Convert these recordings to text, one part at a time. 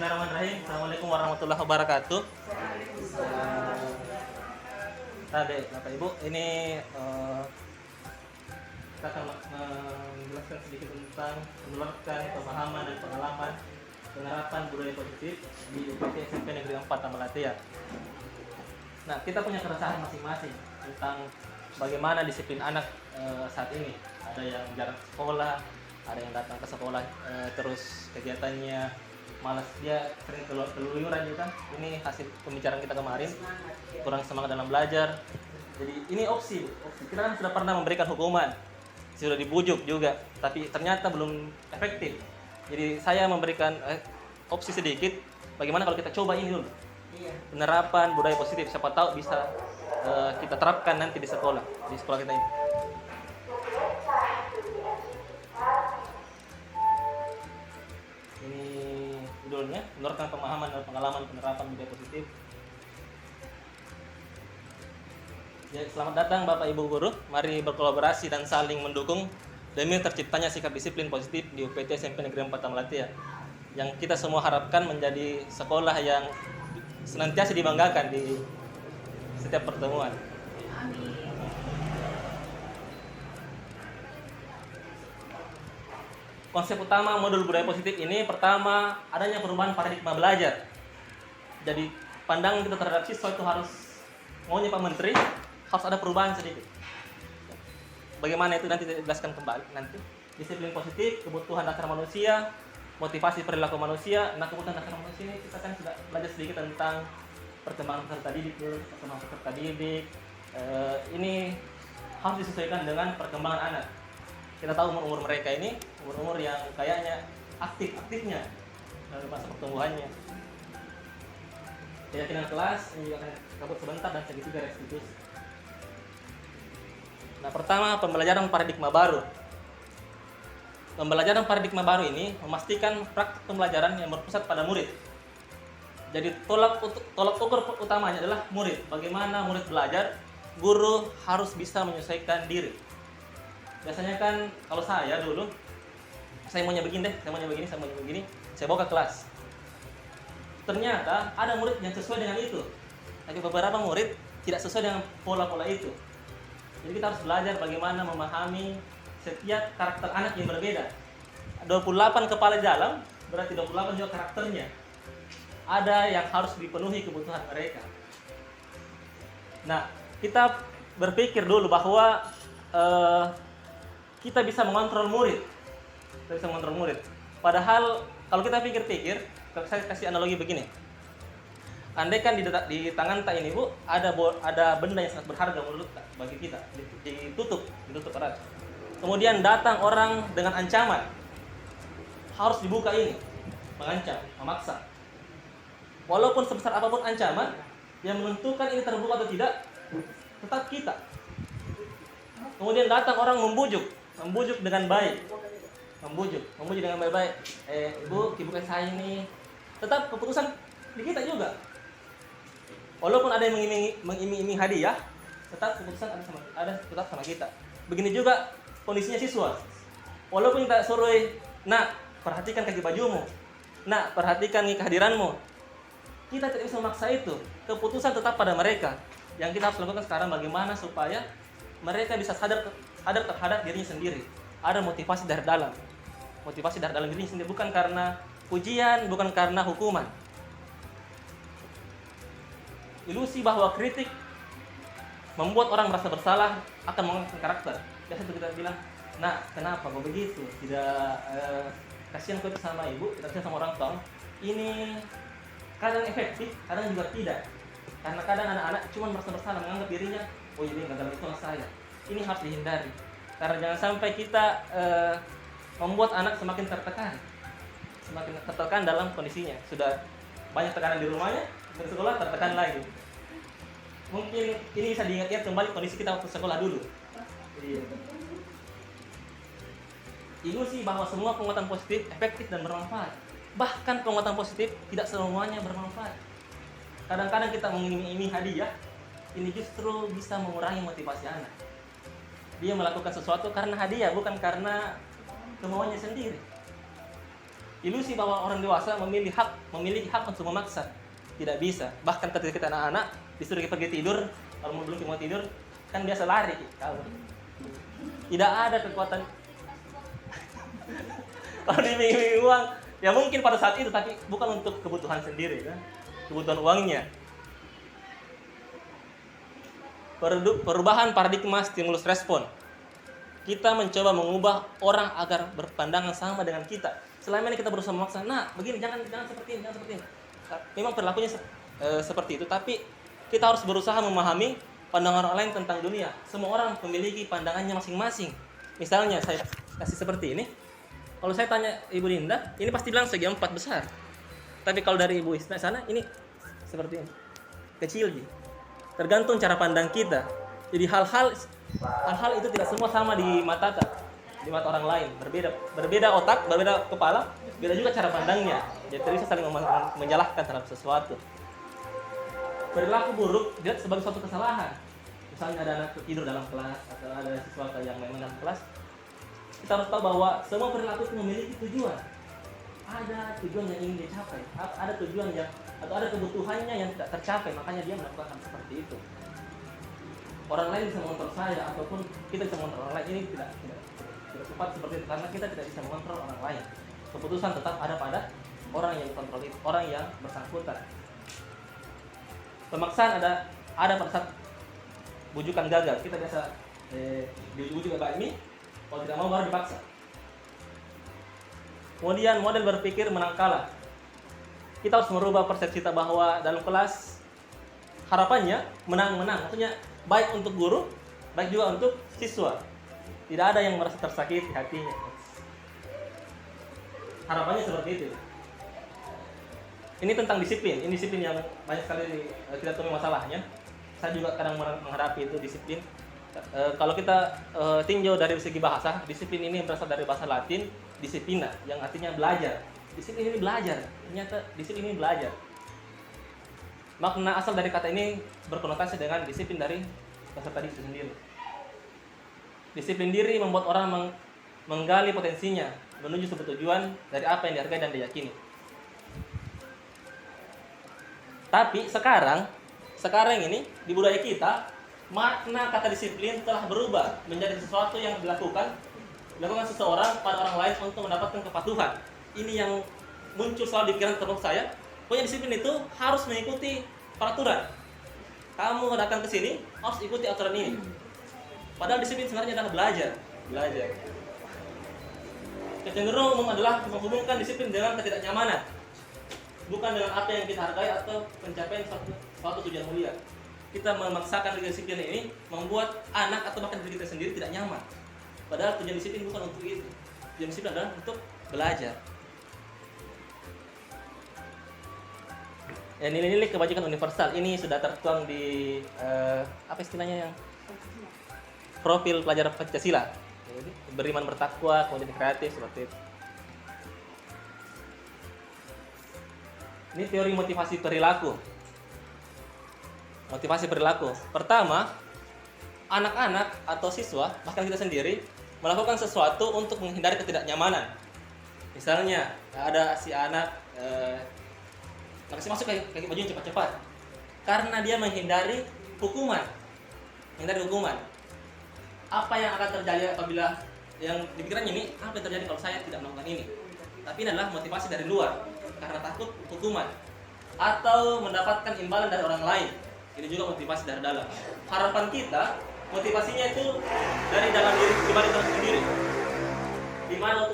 Bismillahirrahmanirrahim. Assalamualaikum warahmatullahi wabarakatuh. Tadi Bapak Ibu, ini kita akan menjelaskan sedikit tentang menularkan pemahaman dan pengalaman penerapan budaya positif di UPT SMP Negeri 4 Tamalate. Nah, kita punya keresahan masing-masing tentang bagaimana disiplin anak saat ini. Ada yang jarang sekolah, ada yang datang ke sekolah terus kegiatannya malas, dia sering keluyuran juga kan. Ini hasil pembicaraan kita kemarin, kurang semangat dalam belajar. Jadi ini opsi. Kita kan sudah pernah memberikan hukuman, sudah dibujuk juga, tapi ternyata belum efektif. Jadi saya memberikan opsi sedikit, bagaimana kalau kita coba ini dulu, penerapan budaya positif, siapa tahu bisa kita terapkan nanti di sekolah kita ini. Ini judulnya, menurunkan pemahaman dan pengalaman penerapan budaya positif. Ya, selamat datang Bapak Ibu Guru, mari berkolaborasi dan saling mendukung demi terciptanya sikap disiplin positif di UPT SMP Negeri 4 Tamalate, yang kita semua harapkan menjadi sekolah yang senantiasa dibanggakan di setiap pertemuan. Konsep utama modul budaya positif ini, pertama, adanya perubahan paradigma belajar. Jadi pandangan kita terhadap siswa itu harus, maunya Pak Menteri, harus ada perubahan sedikit. Bagaimana itu nanti dijelaskan kembali nanti. Disiplin positif, kebutuhan dasar manusia, motivasi perilaku manusia. Nah, kebutuhan dasar manusia ini kita kan sudah belajar sedikit tentang perkembangan peserta didik. Ini harus disesuaikan dengan perkembangan anak. Kita tahu umur mereka ini umur yang kayaknya aktifnya dari masa pertumbuhannya. Keyakinan kelas ini juga akan kabut sebentar dan segitiga restitusi. Nah, pertama, pembelajaran paradigma baru. Pembelajaran paradigma baru ini memastikan praktik pembelajaran yang berpusat pada murid. Jadi tolak ukur utamanya adalah murid. Bagaimana murid belajar, guru harus bisa menyesuaikan diri. Biasanya kan kalau saya dulu, saya maunya begini, saya bawa ke kelas. Ternyata ada murid yang sesuai dengan itu, tapi beberapa murid tidak sesuai dengan pola-pola itu. Jadi kita harus belajar bagaimana memahami setiap karakter anak yang berbeda. 28 kepala di dalam, berarti 28 juga karakternya. Ada yang harus dipenuhi kebutuhan mereka. Nah, kita berpikir dulu bahwa kita bisa mengontrol murid. Padahal kalau kita pikir-pikir, saya kasih analogi begini. Andai kan di tangan tak ini Bu, ada benda yang sangat berharga menurut bagi kita, ditutup erat. Kemudian datang orang dengan ancaman, harus dibuka ini, mengancam, memaksa. Walaupun sebesar apapun ancaman, yang menentukan ini terbuka atau tidak, tetap kita. Kemudian datang orang membujuk dengan baik, membujuk dengan baik-baik. Ibu, bukan saya ini. Tetap keputusan di kita juga. Walaupun ada yang mengiming-iming hadiah, tetap keputusan tetap sama kita. Begini juga kondisinya siswa. Walaupun kita suruh, nak, perhatikan kaki bajumu, nak, perhatikan kehadiranmu, kita tidak bisa memaksa itu. Keputusan tetap pada mereka. Yang kita harus lakukan sekarang bagaimana supaya mereka bisa sadar terhadap dirinya sendiri. Ada motivasi dari dalam dirinya sendiri, bukan karena pujian, bukan karena hukuman. Ilusi bahwa kritik membuat orang merasa bersalah akan mengangkat karakter. Biasa itu kita bilang, nah, kenapa kok begitu? Tidak kasihan kok sama ibu, tidak kasihan sama orang tua. Ini kadang efektif, kadang juga tidak. Karena kadang anak-anak cuma merasa bersalah, menganggap dirinya, oh ini gagal itu saya. Ini harus dihindari. Karena jangan sampai kita membuat anak semakin tertekan dalam kondisinya. Sudah banyak tekanan di rumahnya, di sekolah tertekan lagi. Mungkin ini bisa diingat-ingat kembali kondisi kita waktu sekolah dulu. Ilusi bahwa semua penguatan positif efektif dan bermanfaat. Bahkan penguatan positif tidak semuanya bermanfaat. Kadang-kadang kita mengiming-iming hadiah, ini justru bisa mengurangi motivasi anak. Dia melakukan sesuatu karena hadiah, bukan karena kemauannya sendiri. Ilusi bahwa orang dewasa memiliki hak untuk memaksa. Tidak bisa. Bahkan ketika kita anak-anak disuruh pergi tidur, kalau belum mau tidur kan biasa lari kabur. Tidak ada kekuatan. Kalau diiming uang, ya mungkin pada saat itu, tapi bukan untuk kebutuhan sendiri kan, kebutuhan uangnya. Perubahan paradigma stimulus respon. Kita mencoba mengubah orang agar berpandangan sama dengan kita. Selama ini kita berusaha memaksa, nah begini, jangan seperti ini, jangan seperti ini. Memang perilakunya seperti itu, tapi kita harus berusaha memahami pandangan orang lain tentang dunia. Semua orang memiliki pandangannya masing-masing. Misalnya saya kasih seperti ini. Kalau saya tanya Ibu Linda, ini pasti bilang segi 4 besar. Tapi kalau dari Ibu Isna sana, ini seperti ini, kecil gitu. Tergantung cara pandang kita. Jadi hal-hal itu tidak semua sama di mata orang lain. Berbeda otak, berbeda kepala, beda juga cara pandangnya. Jadi tidak bisa saling menyalahkan terhadap sesuatu. Perilaku buruk dilihat sebagai suatu kesalahan. Misalnya ada anak tidur dalam kelas atau ada sesuatu yang memang dalam kelas, kita harus tahu bahwa semua perilaku itu memiliki tujuan. Ada tujuan yang ingin dicapai, ada tujuan yang atau ada kebutuhannya yang tidak tercapai, makanya dia melakukan hal seperti itu. Orang lain bisa mengontrol saya ataupun kita bisa mengontrol orang lain, ini tidak tepat seperti itu karena kita tidak bisa mengontrol orang lain. Keputusan tetap ada pada orang yang kontrol itu, orang yang bersangkutan. Pemaksaan ada pada saat bujukan gagal. Kita biasa diuji juga ini, kalau tidak mau baru dipaksa. Kemudian model berpikir menang kalah. Kita harus merubah persepsi kita bahwa dalam kelas harapannya menang-menang. Maksudnya baik untuk guru, baik juga untuk siswa. Tidak ada yang merasa tersakiti hatinya. Harapannya seperti itu. Ini tentang disiplin. Ini disiplin yang banyak sekali kita temui masalahnya. Saya juga kadang menghadapi itu disiplin. Kalau kita tinjau dari segi bahasa, disiplin ini berasal dari bahasa Latin disciplina, yang artinya belajar. Disiplin ini belajar. Ternyata disiplin ini belajar. Makna asal dari kata ini berkonotasi dengan disiplin dari peserta didik itu sendiri. Disiplin diri membuat orang menggali potensinya menuju sebuah tujuan dari apa yang dihargai dan diyakini. Tapi sekarang ini di budaya kita, makna kata disiplin telah berubah menjadi sesuatu yang dilakukan seseorang pada orang lain untuk mendapatkan kepatuhan. Ini yang muncul selalu di pikiran terus saya. Pokoknya disiplin itu harus mengikuti peraturan. Kamu datang ke sini harus ikuti aturan ini. Padahal disiplin sebenarnya adalah belajar. Kecenderungan umum adalah menghubungkan disiplin dengan ketidaknyamanan, bukan dengan apa yang kita hargai atau pencapaian suatu tujuan mulia. Kita memaksakan disiplin ini membuat anak atau bahkan diri kita sendiri tidak nyaman. Padahal tujuan disiplin bukan untuk itu. Tujuan disiplin adalah untuk belajar. Ya, nilai-nilai kebajikan universal ini sudah tertuang di apa istilahnya yang profil pelajar Pancasila. Jadi, beriman, bertakwa, kemudian kreatif seperti itu. Ini teori motivasi perilaku. Motivasi perilaku. Pertama, anak-anak atau siswa, bahkan kita sendiri, melakukan sesuatu untuk menghindari ketidaknyamanan. Misalnya, ada si anak masuk ke bajunya cepat-cepat karena dia menghindari hukuman. Apa yang akan terjadi apabila yang dipikirannya ini, apa yang terjadi kalau saya tidak melakukan ini? Tapi ini adalah motivasi dari luar karena takut hukuman atau mendapatkan imbalan dari orang lain. Ini juga motivasi dari dalam. Harapan kita, motivasinya itu dari dalam diri pribadi sendiri. Di mana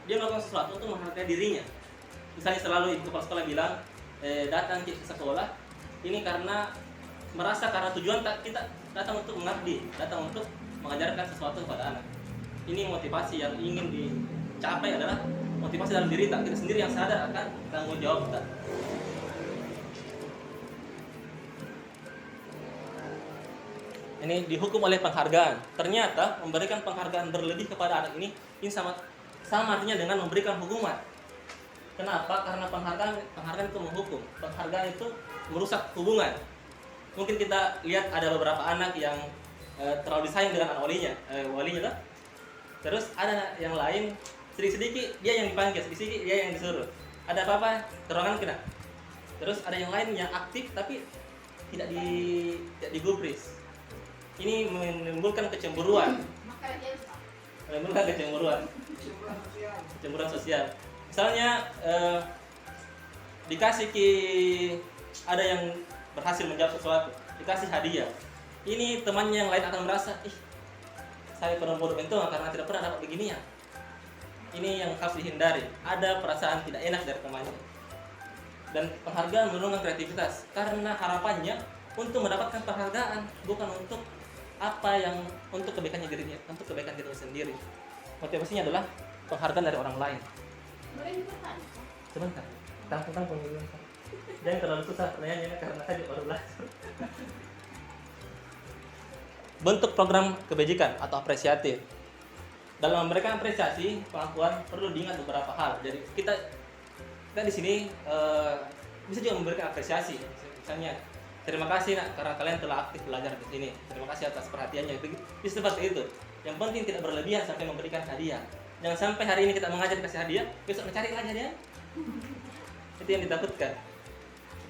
dia melakukan sesuatu untuk menghargai dirinya. Misalnya selalu ibu kepala sekolah bilang, datang ke sekolah ini karena merasa karena tujuan kita datang untuk mengabdi, datang untuk mengajarkan sesuatu kepada anak. Ini motivasi yang ingin dicapai adalah motivasi dalam diri kita sendiri yang sadar akan tanggung jawab kita. Ini dihukum oleh penghargaan. Ternyata memberikan penghargaan berlebih kepada anak ini sama artinya dengan memberikan hukuman. Kenapa? Karena penghargaan itu menghukum. Penghargaan itu merusak hubungan. Mungkin kita lihat ada beberapa anak yang terlalu disayang dengan anak walinya, kan? Terus ada yang lain sedikit-sedikit dia yang dipanggil, sedikit-sedikit dia yang disuruh. Ada apa-apa, ke ruangan kena. Terus ada yang lain yang aktif tapi tidak digubris. Ini menimbulkan kecemburuan. Menimbulkan kecemburuan sosial. Misalnya dikasih ada yang berhasil menjawab sesuatu, dikasih hadiah. Ini temannya yang lain akan merasa, saya pernah bodoh itu karena tidak pernah dapat beginian. Ini yang harus dihindari. Ada perasaan tidak enak dari temannya. Dan penghargaan menurunkan kreativitas karena harapannya untuk mendapatkan penghargaan, bukan untuk untuk kebaikan dirinya sendiri. Motivasinya adalah penghargaan dari orang lain. Sebentar. Tentang pemilihan. Jangan terlalu susah pertanyaannya karena saya baru belajar. Bentuk program kebajikan atau apresiatif. Dalam memberikan apresiasi, pengakuan perlu diingat beberapa hal. Jadi kita di sini bisa juga memberikan apresiasi. Misalnya, terima kasih nak karena kalian telah aktif belajar di sini. Terima kasih atas perhatiannya. Bisa seperti itu. Yang penting tidak berlebihan sampai memberikan hadiah. Jangan sampai hari ini kita mengajar kasih hadiah, besok mencari lagi hadiah. Itu yang ditakutkan.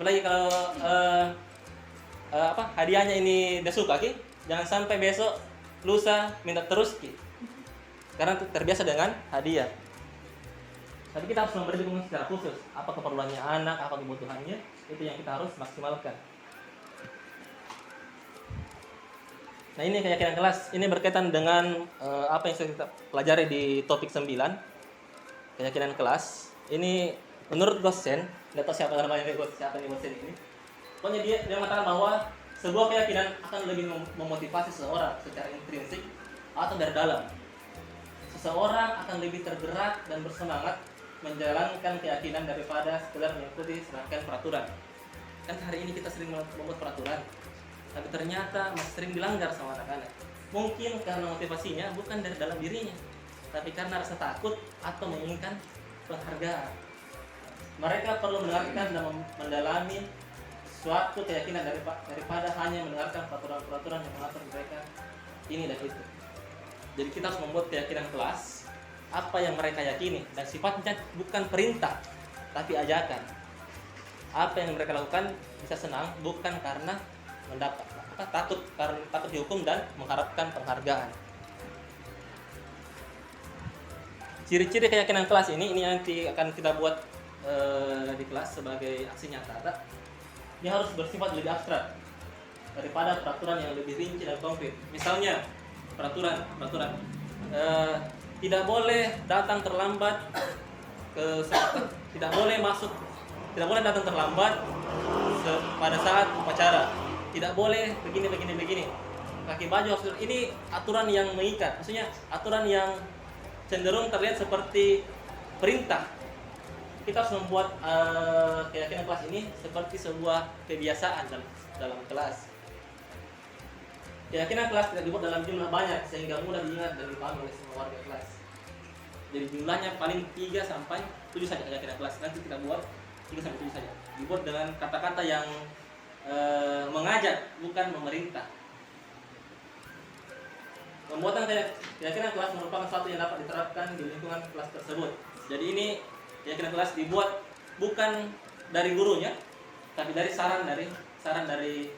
Apalagi kalau hadiahnya ini dia suka, jangan sampai besok lusa minta terus, karena terbiasa dengan hadiah. Tapi kita harus memberi dukungan secara khusus. Apa keperluannya anak, apa kebutuhannya, itu yang kita harus maksimalkan. Nah, ini keyakinan kelas. Ini berkaitan dengan apa yang sudah kita pelajari di topik 9, keyakinan kelas. Ini menurut dosen, tidak tahu siapa nih dosen ini. Pokoknya dia mengatakan bahwa sebuah keyakinan akan lebih memotivasi seseorang secara intrinsik atau dari dalam. Seseorang akan lebih tergerak dan bersemangat menjalankan keyakinan daripada sekedar mengikuti serangkaian peraturan. Kan hari ini kita sering membuat peraturan, tapi ternyata masih sering dilanggar sama anak-anak. Mungkin karena motivasinya bukan dari dalam dirinya, tapi karena rasa takut atau menginginkan penghargaan. Mereka perlu mendengarkan dan mendalami suatu keyakinan daripada hanya mendengarkan peraturan-peraturan yang mengatur mereka ini dan itu. Jadi kita harus membuat keyakinan kelas apa yang mereka yakini, dan sifatnya bukan perintah tapi ajakan. Apa yang mereka lakukan bisa senang bukan karena takut dihukum dan mengharapkan penghargaan. Ciri-ciri keyakinan kelas ini nanti akan kita buat di kelas sebagai aksi nyata. Dia harus bersifat lebih abstrak daripada peraturan yang lebih rinci dan konkret. Misalnya peraturan tidak boleh datang terlambat tidak boleh datang terlambat pada saat upacara, tidak boleh begini. Pakai baju harus ini aturan yang mengikat, maksudnya aturan yang cenderung terlihat seperti perintah. Kita harus membuat keyakinan kelas ini seperti sebuah kebiasaan dalam kelas. Keyakinan kelas tidak dibuat dalam jumlah banyak sehingga mudah diingat dan dipahami oleh semua warga kelas. Jadi jumlahnya paling 3 sampai 7 saja keyakinan kelas. Nanti kita buat 3 sampai 7 saja. Dibuat dengan kata-kata yang mengajak, bukan memerintah. Pembuatan keyakinan kelas merupakan sesuatu yang dapat diterapkan di lingkungan kelas tersebut. Jadi ini keyakinan kelas dibuat bukan dari gurunya, tapi dari saran dari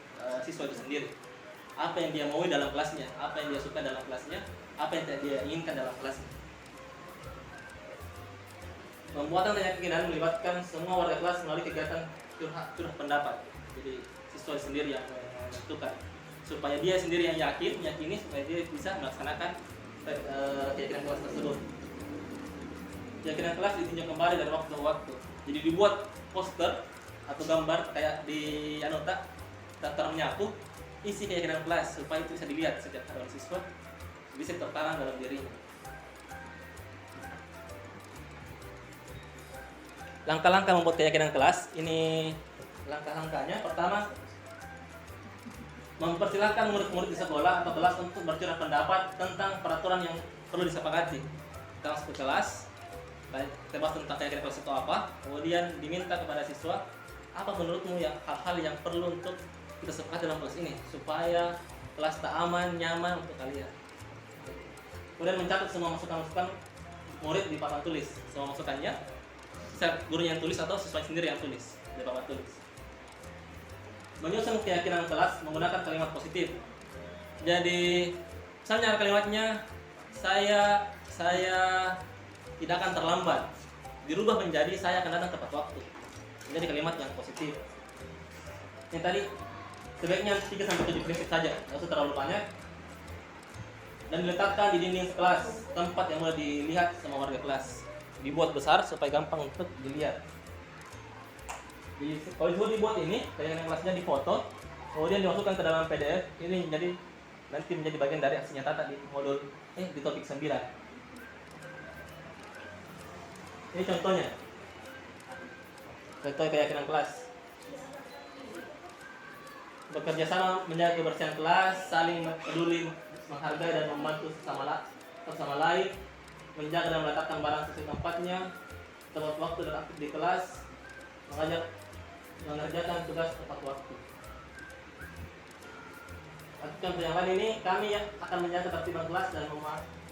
siswa itu sendiri. Apa yang dia mau dalam kelasnya, apa yang dia suka dalam kelasnya, apa yang dia inginkan dalam kelasnya. Pembuatan keyakinan melibatkan semua warga kelas melalui kegiatan curhat pendapat. Jadi siswa sendiri yang menentukan, supaya dia sendiri yang yakini supaya dia bisa melaksanakan keyakinan kelas tersebut. Keyakinan kelas ditinjau kembali dari waktu ke waktu. Jadi dibuat poster atau gambar kayak di daftar menyapu isi keyakinan kelas supaya itu bisa dilihat setiap oleh siswa, bisa tertanam dalam dirinya. Langkah-langkah membuat keyakinan kelas ini, langkah-langkahnya pertama, mempersilahkan murid-murid di sekolah atau kelas untuk bercurah pendapat tentang peraturan yang perlu disepakati. Kita masuk ke kelas, kita bahas tentang keyakinan kelas itu apa, kemudian diminta kepada siswa apa menurutmu hal-hal yang perlu untuk kita sepakati dalam kelas ini supaya kelas tak aman, nyaman untuk kalian. Kemudian mencatat semua masukan-masukan murid di papan tulis semua masukannya. Gurunya yang tulis atau siswa sendiri yang tulis di papan tulis. Menyusun keyakinan kelas menggunakan kalimat positif. Jadi misalnya kalimatnya saya tidak akan terlambat, dirubah menjadi saya akan datang tepat waktu. Jadi kalimat yang positif. Yang tadi sebaiknya 3-7 prinsip saja, tidak usah terlalu banyak. Dan diletakkan di dinding kelas, tempat yang mudah dilihat sama warga kelas. Dibuat besar supaya gampang untuk dilihat. Kalau dibuat ini, kayak yang kelasnya difoto, kemudian dimasukkan ke dalam PDF. Ini nanti menjadi bagian dari aksi nyata di modul di topik 9. Ini contohnya. Contoh keyakinan kelas. Bekerja sama menjaga kebersihan kelas, saling peduli, menghargai dan membantu sama lain, menjaga dan meletakkan barang sesuai tempatnya, tepat waktu dan aktif di kelas, mengerjakan tugas tepat waktu. Contoh yang lain ini, kami akan menjaga ketertiban kelas dan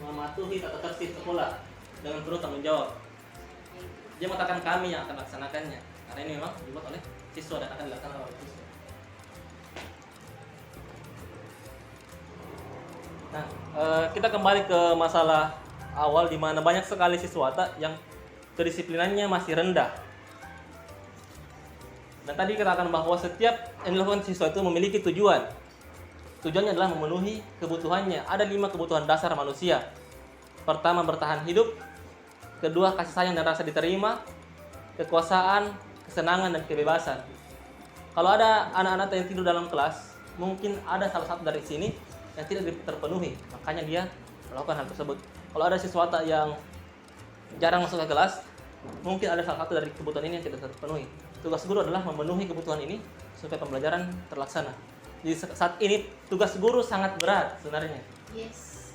mematuhi tata tertib sekolah dengan penuh tanggung jawab. Dia mengatakan kami yang akan melaksanakannya, karena ini memang dibuat oleh siswa dan akan dilaksanakan oleh siswa. Nah, kita kembali ke masalah awal di mana banyak sekali siswa yang kedisiplinannya masih rendah. Dan tadi kita akan bahwa setiap yang dilakukan siswa itu memiliki tujuan. Tujuannya adalah memenuhi kebutuhannya. Ada 5 kebutuhan dasar manusia. Pertama, bertahan hidup. Kedua, kasih sayang dan rasa diterima. Kekuasaan, kesenangan, dan kebebasan. Kalau ada anak-anak yang tidur dalam kelas, mungkin ada salah satu dari sini yang tidak terpenuhi. Makanya dia melakukan hal tersebut. Kalau ada siswa yang jarang masuk ke kelas, mungkin ada salah satu dari kebutuhan ini yang tidak terpenuhi. Tugas guru adalah memenuhi kebutuhan ini supaya pembelajaran terlaksana. Jadi saat ini tugas guru sangat berat sebenarnya. Yes.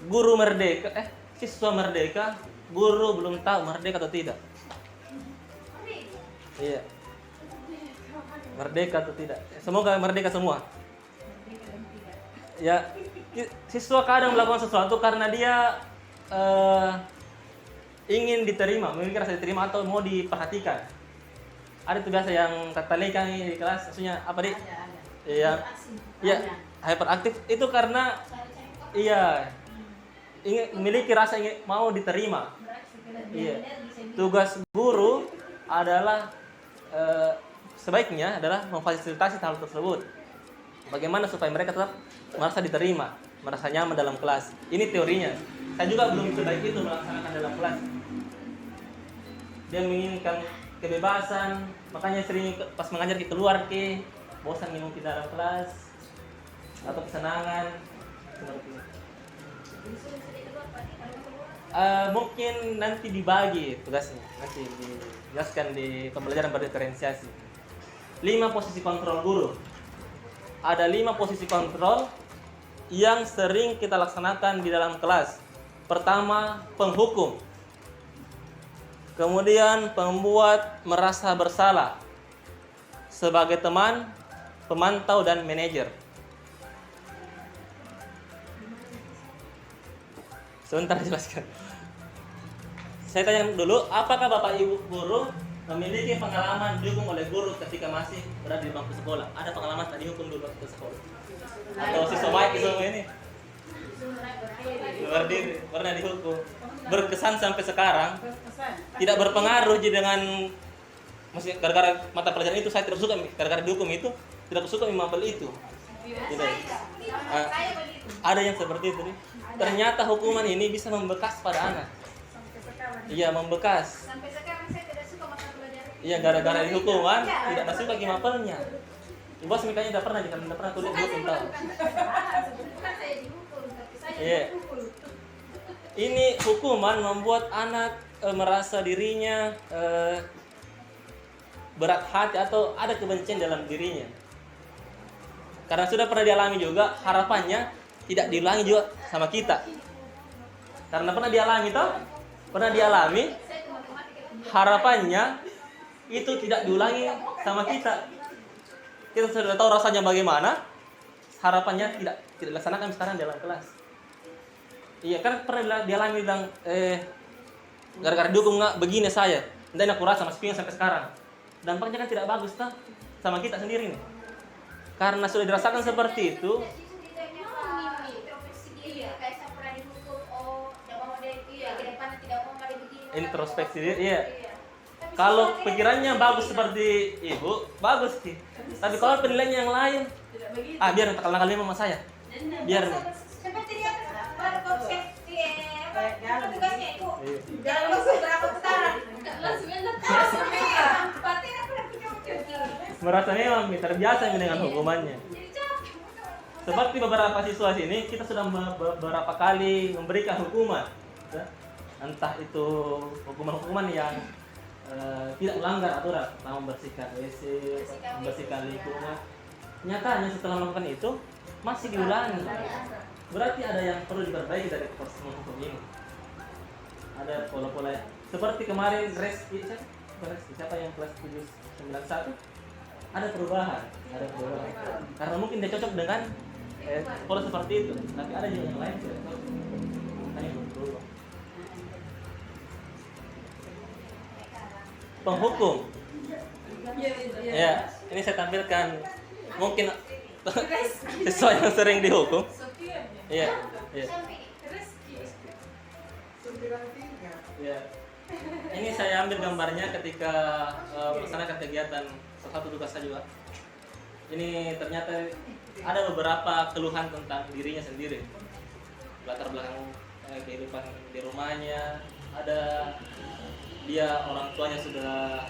Guru merdeka, siswa merdeka, guru belum tahu merdeka atau tidak. Iya. Merdeka atau tidak. Semoga merdeka semua. Ya, siswa kadang melakukan sesuatu karena dia ingin diterima, memiliki rasa diterima atau mau diperhatikan. Ada tugas yang katalikan di kelas, maksudnya apa, Dik? Ada. Iya, ya, hyperaktif itu karena ingin memiliki rasa ingin mau diterima. Iya. Tugas guru adalah sebaiknya adalah memfasilitasi hal tersebut. Bagaimana supaya mereka tetap merasa diterima, merasa nyaman dalam kelas. Ini teorinya. Saya juga belum sebaik itu melaksanakan dalam kelas. Dia menginginkan kebebasan, makanya sering pas mengajar keluar bosan minum di dalam kelas atau kesenangan seperti itu. Mungkin nanti dibagi tugasnya, nanti dijelaskan di pembelajaran berdiferensiasi. 5 posisi kontrol guru. Ada 5 posisi kontrol yang sering kita laksanakan di dalam kelas. Pertama, penghukum. Kemudian pembuat merasa bersalah sebagai teman, pemantau, dan manajer. Sebentar dijelaskan. Saya tanya dulu, apakah Bapak Ibu guru memiliki pengalaman dihukum oleh guru ketika masih berada di bangku sekolah? Ada pengalaman tadi dihukum dulu waktu sekolah? Atau siswa baik itu ini? Berdiri, pernah dihukum. Berkesan sampai sekarang. Tidak berpengaruh dengan masih gara-gara mata pelajaran itu saya tidak suka, gara-gara dihukum itu tidak suka mengambil itu. Tidak. Ada yang seperti itu nih. Ternyata hukuman ini bisa membekas pada anak. Iya, membekas. Sampai sekarang saya tidak suka mata pelajaran. Iya, gara-gara dihukum kan, tidak suka gimapelnya. Bos mikanya tidak pernah kuliah dihukum tahu. Bukan saya dihukum, tapi saya dipukul. Ini hukuman membuat anak merasa dirinya berat hati atau ada kebencian dalam dirinya. Karena sudah pernah dialami juga, harapannya tidak diulangi juga sama kita. Karena pernah dialami toh? Pernah dialami, harapannya itu tidak diulangi sama kita. Kita sudah tahu rasanya bagaimana, harapannya tidak dilaksanakan sekarang dalam kelas. Iya, kan pernah dialami bilang, Gara-gara dihukum nggak begini saya. Dan aku rasa masih bingung sampai sekarang. Dampaknya kan tidak bagus toh sama kita sendiri nih. Karena sudah dirasakan seperti itu. Introspeksi diri, iya. Kalau pikirannya bagus seperti ibu, bagus sih. Tapi kalau penilaiannya yang lain, biar tak kalah kali sama saya. Biar nih. Seperti dia tugasnya itu. Jangan langsung berapa putaran. Langsung Merasa memang terbiasa dengan hukumannya. Seperti beberapa siswa sini, kita sudah beberapa kali memberikan hukuman. Entah itu hukuman-hukuman yang tidak melanggar aturan, membersihkan WC, membersihkan lingkungan. Nyatanya setelah melakukan itu masih diulangi. Berarti ada yang perlu diperbaiki dari proses menghukum ini. Ada pola-pola seperti kemarin siapa yang kelas 791 ada perubahan. Karena mungkin dia cocok dengan pola seperti itu, tapi ada juga yang lain tidak cocok. Makanya belum berubah. Penghukum. Ya, ini saya tampilkan mungkin siswa yang sering dihukum. Iya, iya. Ya. Ini saya ambil gambarnya ketika melaksanakan kegiatan salah satu tugas saya juga. Ini ternyata ada beberapa keluhan tentang dirinya sendiri. Latar belakang kehidupan di rumahnya, ada dia orang tuanya sudah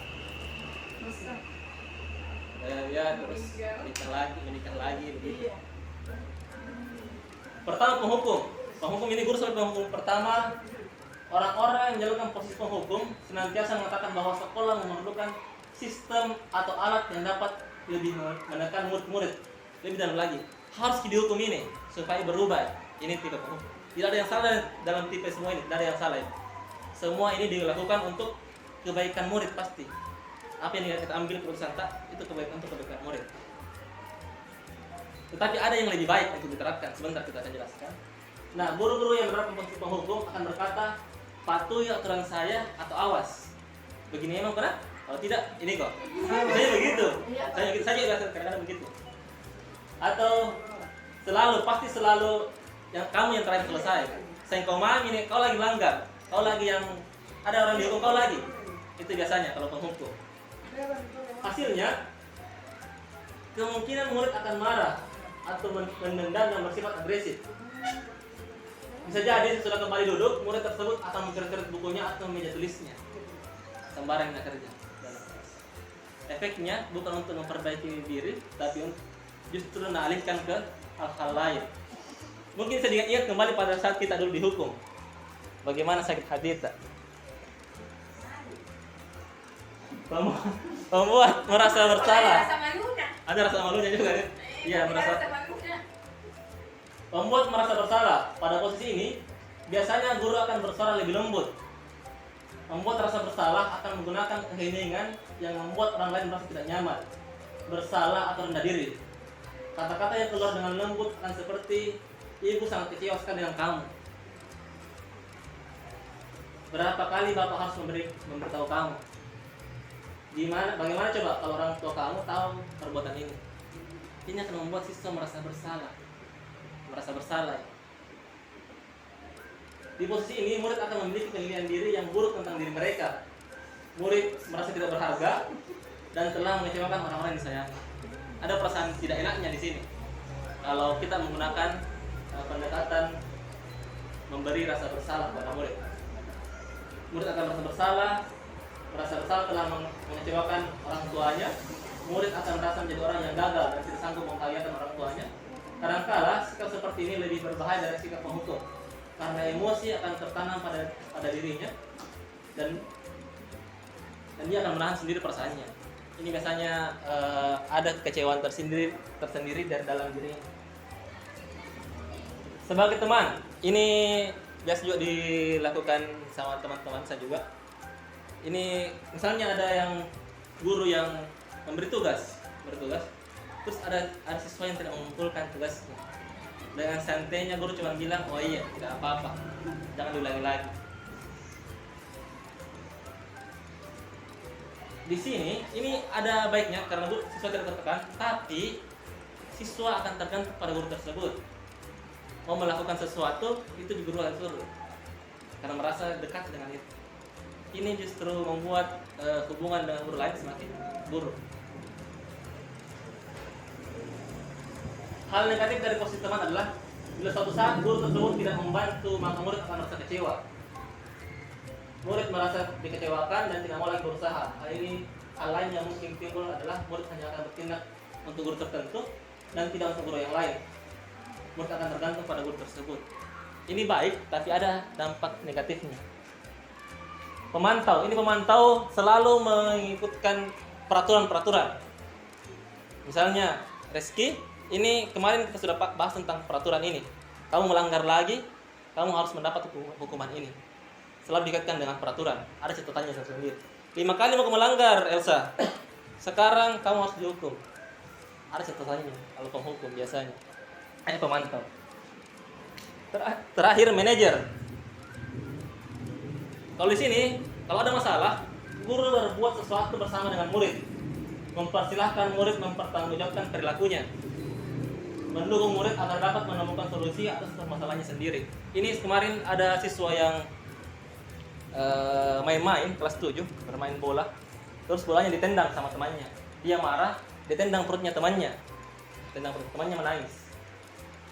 ya terus menikah lagi begitu. Pertama penghukum ini guru sampai penghukum pertama. Orang-orang yang menjalankan posisi penghukum senantiasa mengatakan bahwa sekolah memerlukan sistem atau alat yang dapat lebih menekan murid-murid lebih dalam lagi. Harus dihukum ini supaya berubah. Ini tipe penghukum. Tidak ada yang salah dalam tipe semua ini. Tidak ada yang salah. Semua ini dilakukan untuk kebaikan murid pasti. Apa yang kita ambil keputusan itu kebaikan untuk kebaikan murid. Tetapi ada yang lebih baik untuk diterapkan. Sebentar kita akan jelaskan. Nah, guru-guru yang menerapkan posisi penghukum akan berkata, patuhi aturan saya atau awas. Begini emang pernah? Kalau tidak, ini kok. Saya begitu. Saya begitu saja kadang-kadang begitu. Atau pasti selalu yang kamu yang terakhir selesai. Saya kau mami nih, kau lagi melanggar. Kau lagi yang ada orang dihukum kau lagi. Itu biasanya kalau penghukum. Hasilnya kemungkinan murid akan marah atau menendang dan bersifat agresif. Bisa jadi sesudah kembali duduk, murid tersebut akan mencoret-coret bukunya atau meja tulisnya. Sembarang yang kerja. Efeknya bukan untuk memperbaiki diri, tapi justru mengalihkan ke hal-hal lain. Mungkin saya ingat kembali pada saat kita dulu dihukum. Bagaimana sakit hati kita. Membuat merasa bersalah. Ada rasa malunya juga ya? Iya, merasa. Membuat merasa bersalah. Pada posisi ini, biasanya guru akan bersuara lebih lembut. Membuat rasa bersalah akan menggunakan keheningan yang membuat orang lain merasa tidak nyaman, bersalah atau rendah diri. Kata-kata yang keluar dengan lembut akan seperti, ibu sangat kecewa sekali dengan kamu. Berapa kali bapak harus memberitahu kamu? Bagaimana coba kalau orang tua kamu tahu perbuatan ini? Ini akan membuat siswa merasa bersalah. Di posisi ini murid akan memiliki penilaian diri yang buruk tentang diri mereka. Murid merasa tidak berharga dan telah mengecewakan orang-orang yang disayangi. Ada perasaan tidak enaknya di sini. Kalau kita menggunakan pendekatan memberi rasa bersalah pada murid. Murid akan merasa bersalah telah mengecewakan orang tuanya. Murid akan merasa menjadi orang yang gagal dan tidak sanggup membahagiakan orang tuanya. Kadangkala sikap seperti ini lebih berbahaya dari sikap penghukum, karena emosi akan tertanam pada dirinya dan dia akan menahan sendiri perasaannya. Ini biasanya ada kekecewaan tersendiri dari dalam dirinya. Sebagai teman, ini biasa juga dilakukan sama teman-teman saya juga. Ini misalnya ada yang guru yang memberi tugas, terus ada siswa yang tidak mengumpulkan tugasnya. Dengan santainya guru cuma bilang, oh iya, tidak apa-apa, jangan diulangi lagi. di sini ini ada baiknya karena guru siswa tidak tertekan, tapi siswa akan tergantung pada guru tersebut. Mau melakukan sesuatu itu di guru harus suruh karena merasa dekat dengan itu. Ini justru membuat hubungan dengan guru lain semakin buruk. Hal negatif dari posisi teman adalah bila suatu saat guru tersebut tidak membantu, maka murid akan merasa kecewa. Murid merasa dikecewakan dan tidak mau lagi berusaha. Hal lain yang mungkin timbul adalah murid hanya akan bertindak untuk guru tertentu dan tidak untuk guru yang lain. Murid akan tergantung pada guru tersebut. Ini baik, tapi ada dampak negatifnya. Pemantau selalu mengikutkan peraturan-peraturan. Misalnya, Reski, ini kemarin kita sudah bahas tentang peraturan ini. Kamu melanggar lagi, kamu harus mendapat hukuman ini. Selalu dikaitkan dengan peraturan. Ada catatannya sendiri. 5 kali mau melanggar, Elsa. Sekarang kamu harus dihukum. Ada catatannya kalau penghukum biasanya. Pemantau. Terakhir manajer. Kalau di sini, kalau ada masalah, guru berbuat sesuatu bersama dengan murid. Mempersilahkan murid mempertanggungjawabkan perilakunya. Mendukung murid agar dapat menemukan solusi atas masalahnya sendiri. Ini kemarin ada siswa yang main-main kelas 7, bermain bola. Terus bolanya ditendang sama temannya. Dia marah, ditendang perutnya temannya. Tendang perut temannya menangis.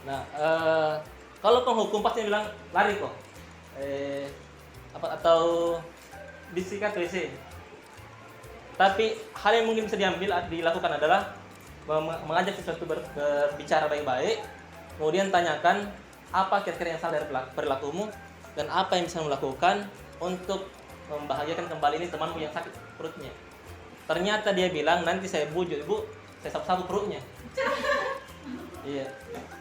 Nah, kalau penghukum pasti bilang lari kok. Atau disikat WC. Tapi hal yang mungkin bisa dilakukan adalah mengajak siswa itu berbicara baik-baik, kemudian tanyakan apa kira-kira yang salah dari perilakumu dan apa yang bisa melakukan untuk membahagiakan kembali ini temanmu yang sakit perutnya. Ternyata dia bilang, nanti saya bujuk ibu, saya sapu-sapu perutnya. Iya,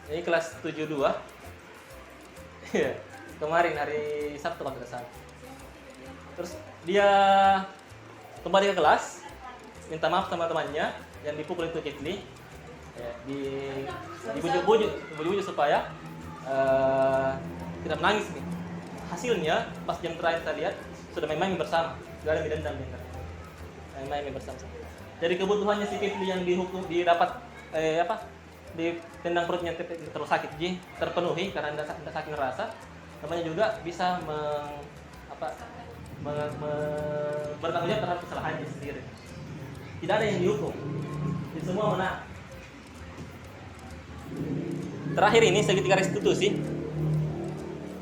ini kelas 72. Iya, kemarin hari Sabtu kalau tidak salah. Terus dia kembali ke kelas, minta maaf sama temannya yang dipukul itu Kifli, ya, dibujuk-bujuk supaya tidak menangis nih. Hasilnya pas jam terakhir saya lihat sudah main-main bersama, sudah ada dendam main-main bersama. Jadi kebutuhannya si Kifli yang didapat ditendang perutnya terlalu sakit terpenuhi karena tidak sakit rasa, namanya juga bisa bertanggung jawab terhadap kesalahannya sendiri. Tidak ada yang dihukum, jadi semua menang. Terakhir ini segitiga restitusi.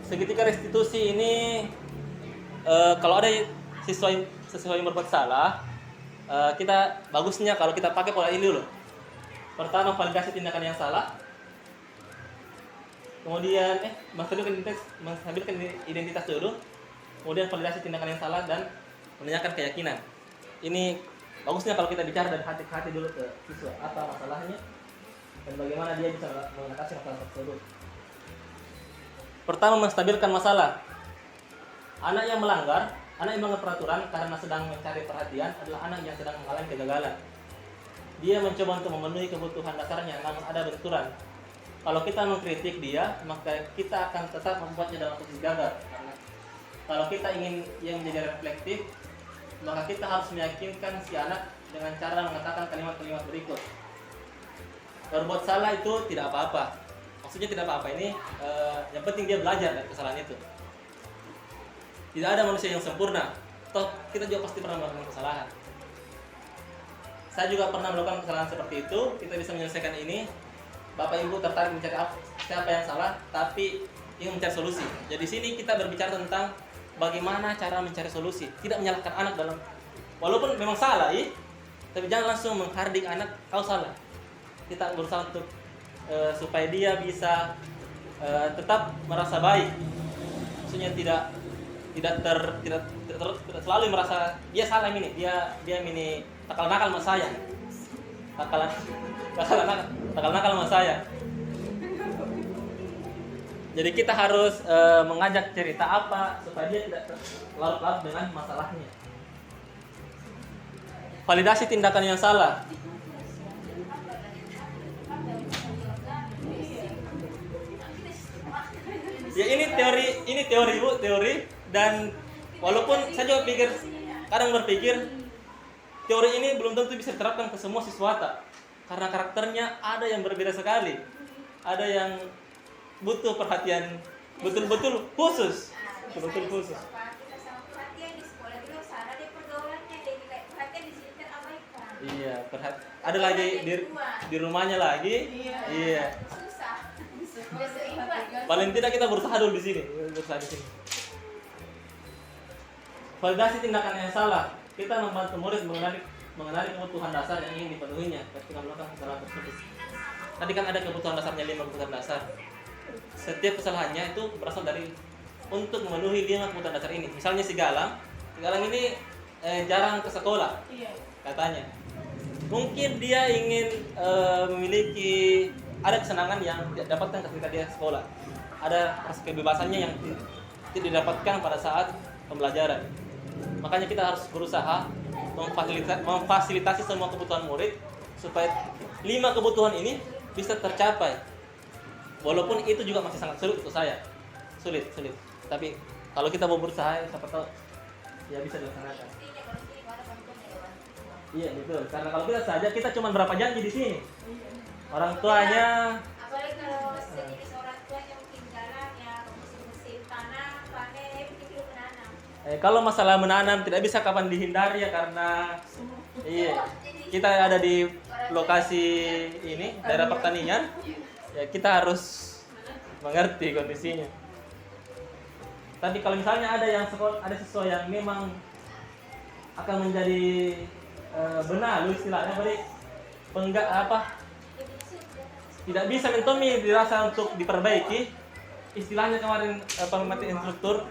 Segitiga restitusi ini kalau ada siswa yang berbuat salah, kita bagusnya kalau kita pakai pola ini dulu. Pertama, validasi tindakan yang salah. Kemudian menstabilkan identitas dulu. Kemudian validasi tindakan yang salah dan menanyakan keyakinan. Ini bagusnya kalau kita bicara dari hati ke hati dulu ke siswa, apa masalahnya dan bagaimana dia bisa mengatasi masalah tersebut. Pertama, menstabilkan masalah. Anak yang melanggar peraturan karena sedang mencari perhatian adalah anak yang sedang mengalami kegagalan. Dia mencoba untuk memenuhi kebutuhan dasarnya, namun ada benturan. Kalau kita mengkritik dia, maka kita akan tetap membuatnya dalam posisi gagal. Karena kalau kita ingin yang menjadi reflektif, maka kita harus meyakinkan si anak dengan cara mengatakan kalimat-kalimat berikut. Berbuat salah itu tidak apa-apa. Maksudnya tidak apa-apa ini, yang penting dia belajar dari kesalahan itu. Tidak ada manusia yang sempurna. Toh kita juga pasti pernah melakukan kesalahan. Saya juga pernah melakukan kesalahan seperti itu. Kita bisa menyelesaikan ini. Bapak Ibu tertarik mencari siapa yang salah, tapi ingin mencari solusi. Jadi sini kita berbicara tentang bagaimana cara mencari solusi. Tidak menyalahkan anak dalam, walaupun memang salah, tapi jangan langsung menghardik anak kau salah. Kita berusaha untuk supaya dia bisa tetap merasa baik. Maksudnya tidak selalu merasa dia salah ini, dia ini nakal sama saya. Nakal sama saya. Jadi kita harus mengajak cerita apa supaya dia tidak larut-larut dengan masalahnya. Validasi tindakan yang salah. Ya ini teori Bu, teori, dan walaupun saya juga kadang berpikir teori ini belum tentu bisa diterapkan ke semua siswa tak. Karena karakternya ada yang berbeda sekali. Ada yang butuh perhatian betul-betul khusus. Betul-betul khusus. Kita sama perhatian di sekolah di luar sana dia pergaulannya dia nilai perhatian di sini terabaikan. Iya, ada lagi di rumahnya lagi. Iya. Susah. Dia seimbang. Paling tidak kita berusaha dulu di sini. Berusaha di sini. Validasi tindakan yang salah. Kita membantu murid mengenali kebutuhan dasar yang ingin dipenuhinya ketika melakukan kesalahan tersebut. Tadi kan ada kebutuhan dasarnya 5 kebutuhan dasar. Setiap kesalahannya itu berasal dari untuk memenuhi 5 kebutuhan dasar ini. Misalnya si Galang ini jarang ke sekolah, katanya. Mungkin dia ingin memiliki ada kesenangan yang tidak dapatkan ketika dia sekolah. Ada rasa kebebasannya yang tidak didapatkan pada saat pembelajaran. Makanya kita harus berusaha memfasilitasi semua kebutuhan murid supaya 5 kebutuhan ini bisa tercapai. Walaupun itu juga masih sangat sulit untuk saya. Sulit. Tapi kalau kita mau berusaha, siapa tahu ya bisa dilaksanakan. Iya betul. Karena kalau kita saja kita cuma berapa janji di sini. Orang tuanya. Apalagi kalau sejenis orang tuanya mungkin jalan ya musim tanam, panen, begitu menanam. Kalau masalah menanam tidak bisa kapan dihindari ya karena kita ada di lokasi ini daerah pertanian. Ya kita harus mengerti kondisinya. Tapi kalau misalnya ada siswa yang memang akan menjadi benalu istilahnya tidak bisa mentomi dirasa untuk diperbaiki. Istilahnya kemarin pemerintah instruktur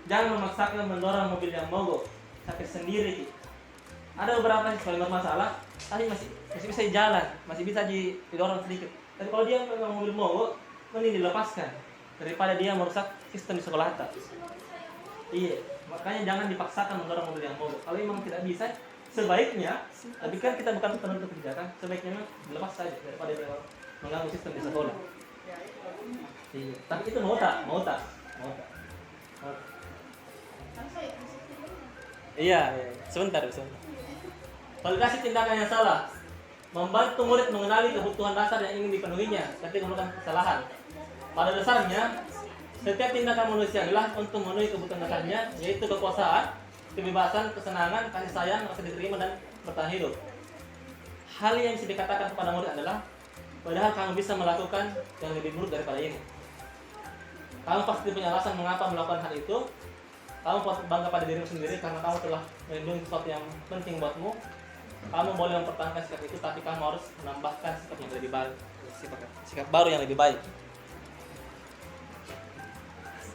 jangan memaksakan mendorong mobil yang mogok, sakit sendiri. Ada beberapa siswa yang bermasalah, tapi masih bisa jalan, masih bisa didorong sedikit. Tapi kalau dia memang mobil mogok, mending dilepaskan daripada dia merusak sistem di sekolah tak. Iya, makanya jangan dipaksakan mendorong mobil yang mogok. Kalau memang tidak bisa, sebaiknya, tapi kan kita bukan penentu kebijakan, sebaiknya dilepas saja daripada dia mengganggu sistem di sekolah. Iya, tapi itu mau tak? Iya, sebentar. Validasi tindakan yang salah. Membantu murid mengenali kebutuhan dasar yang ingin dipenuhinya ketika melakukan kesalahan. Pada dasarnya, setiap tindakan manusia adalah untuk memenuhi kebutuhan dasarnya, yaitu kekuasaan, kebebasan, kesenangan, kasih sayang, rasa diterima, dan bertahan hidup. Hal yang bisa dikatakan kepada murid adalah, padahal kamu bisa melakukan yang lebih buruk daripada ini. Kamu pasti punya alasan mengapa melakukan hal itu. Kamu bangga pada dirimu sendiri karena kamu telah melindungi sesuatu yang penting buatmu. Kamu boleh mempertahankan sikap itu, tapi kamu harus menambahkan sikap yang lebih baik, sikap baru yang lebih baik.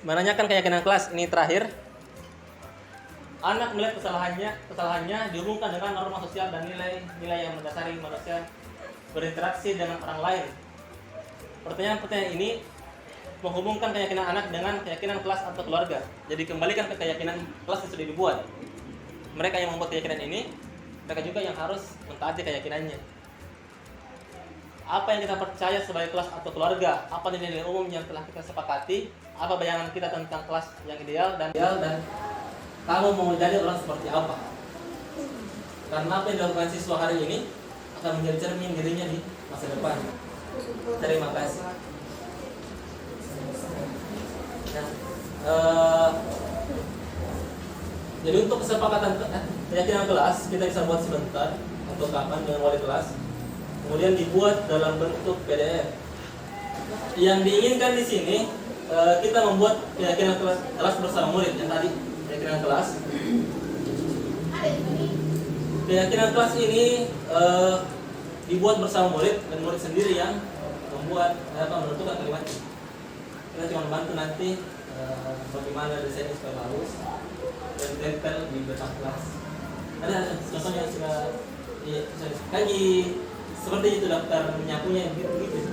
Menanyakan keyakinan kelas ini terakhir. Anak melihat kesalahannya dihubungkan dengan norma sosial dan nilai yang mendasari manusia berinteraksi dengan orang lain. Pertanyaan ini menghubungkan keyakinan anak dengan keyakinan kelas atau keluarga. Jadi kembalikan ke keyakinan kelas yang sudah dibuat. Mereka yang membuat keyakinan ini, mereka juga yang harus mentaati keyakinannya. Apa yang kita percaya sebagai kelas atau keluarga? Apa nilai umum yang telah kita sepakati? Apa bayangan kita tentang kelas yang ideal dan kamu mau jadi orang seperti apa? Karena apa yang dilakukan siswa hari ini akan menjadi cermin dirinya di masa depan. Terima kasih. Jadi untuk kesepakatan keyakinan kelas kita bisa buat sebentar atau kapan dengan wali kelas, kemudian dibuat dalam bentuk PDF. Yang diinginkan di sini kita membuat keyakinan kelas bersama murid yang tadi keyakinan kelas. Keyakinan kelas ini dibuat bersama murid dan murid sendiri yang membuat menentukan kalimatnya. Kita cuma membantu nanti bagaimana desainnya supaya bagus dan tempel di belakang kelas. Ada contohnya yang sudah kaji seperti itu daftar menyapunya gitu.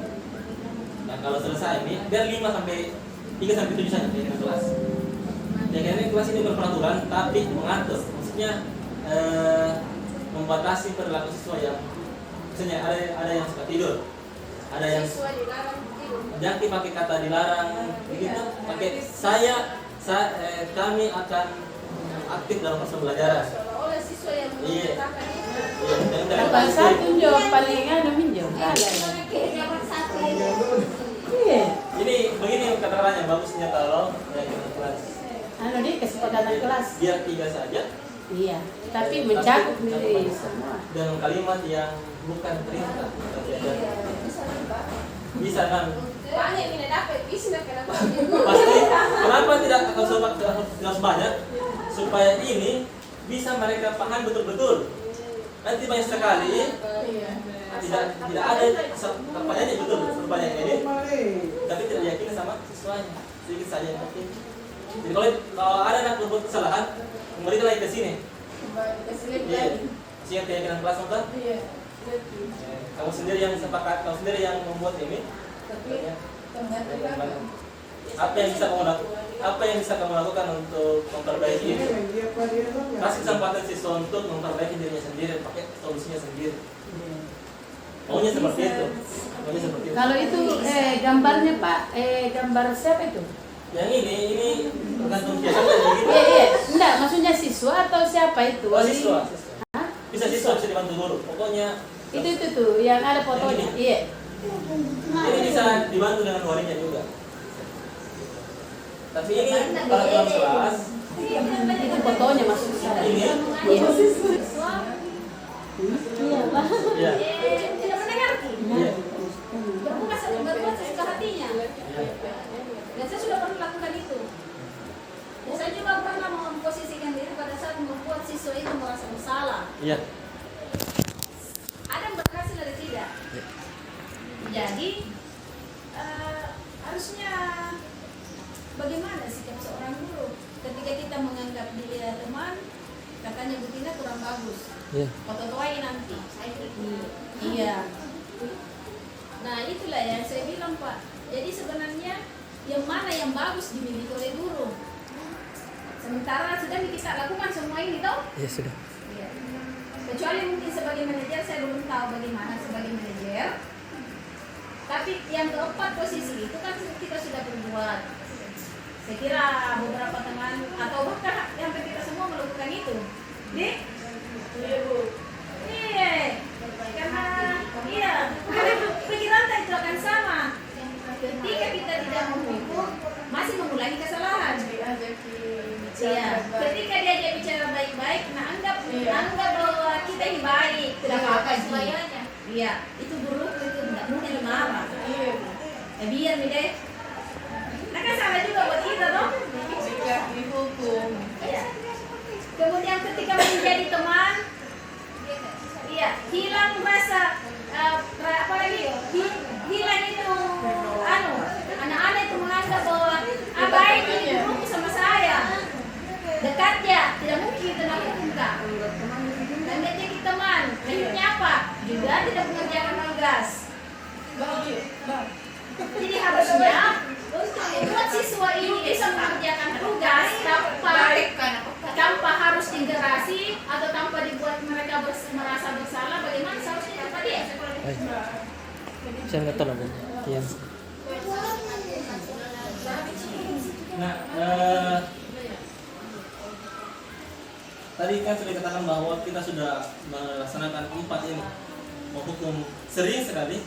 Nah kalau selesai ini biar 3 sampai 7 saja keyakinan kelas. Keyakinan kelas ini berperaturan tapi mengatur, maksudnya membatasi perilaku siswa yang misalnya ada yang suka tidur, ada yang jangan pakai kata dilarang begitu, pakai kami akan aktif dalam proses pembelajaran. Oleh siswa yang iya. Jawaban satu jawab paling minjau. Iya. Ini begini kata-katanya bagusnya kalau keyakinan kelas. Dia kesepakatan kelas. Biar 3 saja. Iya. Tapi mencakup diri semua. Dengan kalimat yang bukan perintah. Bisa kan? Pasti. Kenapa tidak harus banyak? Supaya ini bisa mereka paham betul-betul. Nanti banyak sekali tidak ada pertanyaannya betul pertanyaan ini, tapi tidak yakin sama siswanya, sedikit saja yang mungkin. Jadi kalau ada anak berbuat kesalahan, kembali lagi ke sini. Iya, sini keyakinan kelas bukan? Kamu sendiri yang sepakat, kamu sendiri yang membuat ini. Apa yang bisa kamu lakukan untuk memperbaiki ini? Kasih kesempatan siswa untuk memperbaiki dirinya sendiri, pakai solusinya sendiri. Maunya seperti itu. Kalau itu gambarnya Pak, gambar siapa itu? Yang ini tergantung biasanya gitu. Iya. Enggak, maksudnya siswa atau siapa itu? Oh, siswa. Hah? Bisa siswa, bisa dibantu guru. Pokoknya Itu tuh yang ada fotonya. Iya. ini bisa dibantu dengan walinya juga. Tapi ini kalau dalam kelas Itu fotonya masuk ke sana. ini, Iya. Iya, Pak. ya, Tidak mendengarkan. ya, Berbuat sesuka hatinya. Dan saya sudah pernah lakukan itu. Dan saya juga pernah memposisikan diri pada saat membuat siswa itu merasa bersalah. iya. Ada yang berhasil, ada tidak. Jadi harusnya bagaimana sikap seorang guru ketika kita menganggap dia teman, katanya Butina kurang bagus. Iya. Foto-fotoin nanti. Iya. Nah itulah yang saya bilang Pak. Jadi sebenarnya yang mana yang bagus dimiliki oleh guru. Sementara sudah kita lakukan semua ini toh? Iya sudah. Iya. Kecuali mungkin sebagai manajer saya belum tahu bagaimana sebagai manajer. Tapi yang keempat posisi itu kan kita sudah berbuat. Saya kira beberapa teman atau bahkan hampir kita semua melakukan itu. Dek? Iya Bu. Iya. Karena pikiran itu akan sama. Ketika kita tidak menghukum, masih mengulangi kesalahan. Iya. Ketika dia bicara baik-baik, anggap bahwa kita ini baik, tidak apa-apa semuanya. Iya, itu buruk itu tidak mungkin marah. Biar nih deh. Nah kan salah juga buat kita toh. Dihukum. Iya. Kemudian ketika menjadi teman, iya, hilang rasa apa lagi? Hilang itu anak-anak itu menganggap bahwa baik ini guruku sama saya. Dekat ya, tidak mungkin kita lakukan Kak. Dan dia jadi teman, akhirnya apa? Juga tidak mengerjakan tugas. Jadi harusnya untuk membuat siswa ini bisa mengerjakan tugas tanpa harus integrasi atau tanpa dibuat mereka merasa bersalah, bagaimana seharusnya tanpa dia? Saya nggak tahu namanya. Iya. Nah, tadi kan sudah dikatakan bahwa kita sudah melaksanakan 4 ini, menghukum sering sekali,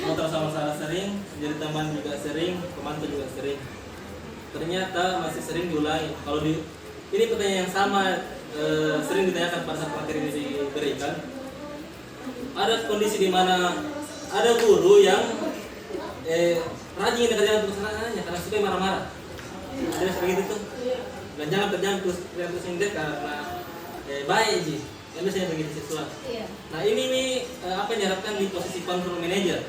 motor sama salah sering, jadi teman juga sering, pemantau juga sering. Ternyata masih sering diulangi. Kalau ini pertanyaan yang sama sering ditanyakan pada saat materi ini diberikan. Ada kondisi di mana ada guru yang rajin kerjaan untuk anak-anaknya karena suka marah-marah. Ada seperti itu tuh. Dan jangan terus indek karena baik sih. Yang biasanya begitu siswa. Iya. Nah ini apa yang diharapkan di posisi control manager.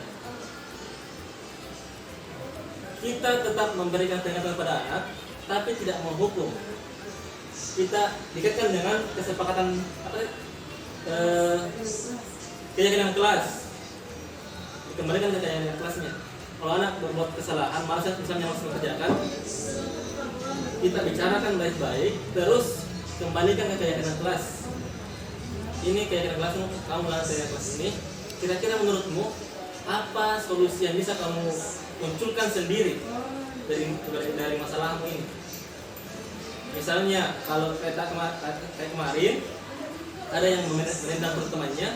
Kita tetap memberikan peringatan pada anak, tapi tidak menghukum. Kita dikaitkan dengan kesepakatan keyakinan kelas. Dikembalikan ke keyakinan kelasnya. Kalau anak berbuat kesalahan, misalnya harus mengerjakan, kita bicarakan baik-baik, terus kembalikan ke keyakinan kelas. Ini keyakinan kelasmu, kamu melanggar keyakinan kelas ini. Kira-kira menurutmu apa solusi yang bisa kamu munculkan sendiri dari masalahmu ini? Misalnya kalau kayak kemarin ada yang menendang perut temannya,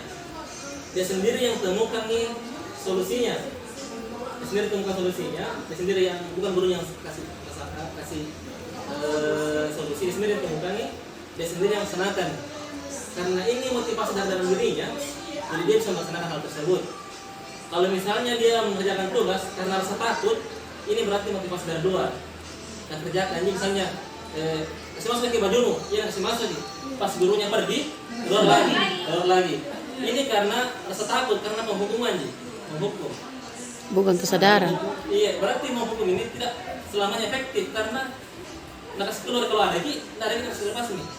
dia sendiri yang temukan nih solusinya. Dia sendiri temukan solusinya, dia sendiri yang bukan guru yang kasih solusi, dia sendiri yang temukan nih, dia sendiri yang laksanakan. Karena ini motivasi dari dalam dirinya, jadi dia bisa melaksanakan hal tersebut. Kalau misalnya dia mengerjakan tugas karena rasa takut, ini berarti motivasi dari luar. Dan kerjakan, ini misalnya kasih masuk ke bajumu, iya kasih masuk nih. Pas gurunya pergi, keluar lagi. Ini karena rasa takut, karena penghukuman nih, menghukum. Bukan kesadaran. Iya, berarti menghukum ini tidak selamanya efektif karena nggak kasih keluar kalau ada lagi, nggak ada yang kasih lepas nih.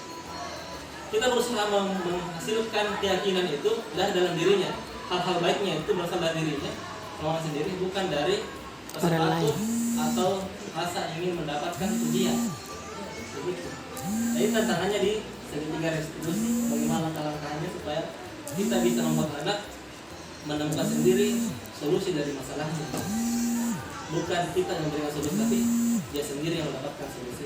Kita berusaha menghasilkan keyakinan itu dari dalam dirinya. Hal-hal baiknya itu berasal dari dirinya, kemauan sendiri, bukan dari rasa takut atau rasa ingin mendapatkan pujian. Begitu. Jadi tantangannya di segitiga restitusi, bagaimana langkah-langkahnya supaya kita bisa membuat anak menemukan sendiri solusi dari masalahnya. Bukan kita yang memberikan solusi, tapi dia sendiri yang mendapatkan solusi.